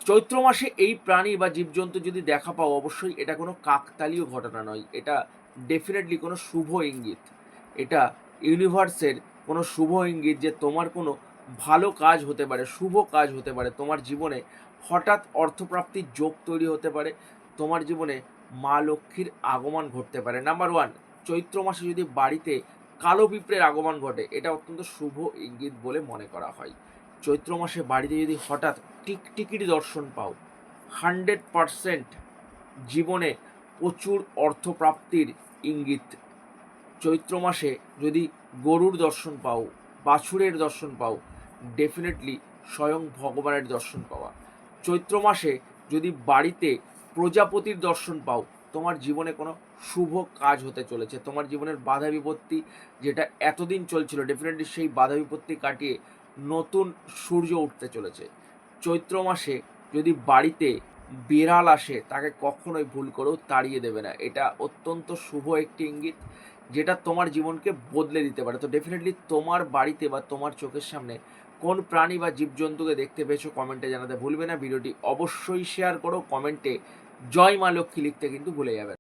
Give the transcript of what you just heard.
চৈত্র মাসে এই প্রাণী বা জীবজন্তু যদি দেখা পাও, অবশ্যই এটা কোনো কাকতালীয় ঘটনা নয়, এটা ডেফিনেটলি কোনো শুভ ইঙ্গিত। এটা ইউনিভার্সের কোনো শুভ ইঙ্গিত যে তোমার কোনো ভালো কাজ হতে পারে, শুভ কাজ হতে পারে, তোমার জীবনে হঠাৎ অর্থপ্রাপ্তির যোগ তৈরি হতে পারে, তোমার জীবনে মা লক্ষ্মীর আগমন ঘটতে পারে। নাম্বার ওয়ান, চৈত্র মাসে যদি বাড়িতে কালো পিঁপড়ের আগমন ঘটে, এটা অত্যন্ত শুভ ইঙ্গিত বলে মনে করা হয়। চৈত্র মাসে বাড়িতে যদি হঠাৎ টিকটিকির দর্শন পাও, 100% জীবনে প্রচুর অর্থপ্রাপ্তির ইঙ্গিত। চৈত্র মাসে যদি গরুর দর্শন পাও, বাছুরের দর্শন পাও, ডেফিনেটলি স্বয়ং ভগবানের দর্শন পাওয়া। চৈত্র মাসে যদি বাড়িতে প্রজাপতির দর্শন পাও, তোমার জীবনে কোনো শুভ কাজ হতে চলেছে। তোমার জীবনের বাধা বিপত্তি যেটা এতদিন চলছিল, ডেফিনেটলি সেই বাধা বিপত্তি কাটিয়ে নতুন সূর্য উঠতে চলেছে। চৈত্র মাসে যদি বাড়িতে বিড়াল আসে, তাকে কখনোই ভুল করেও তাড়িয়ে দেবে না। এটা অত্যন্ত শুভ একটি ইঙ্গিত, যেটা তোমার জীবনকে বদলে দিতে পারে। তো ডেফিনেটলি তোমার বাড়িতে বা তোমার চোখের সামনে কোন প্রাণী বা জীবজন্তুকে দেখতে পেয়েছো, কমেন্টে জানাতে ভুলবে না। ভিডিওটি অবশ্যই শেয়ার করো, কমেন্টে জয় মা লক্ষ্মী লিখতে কিন্তু ভুলে যাবে না।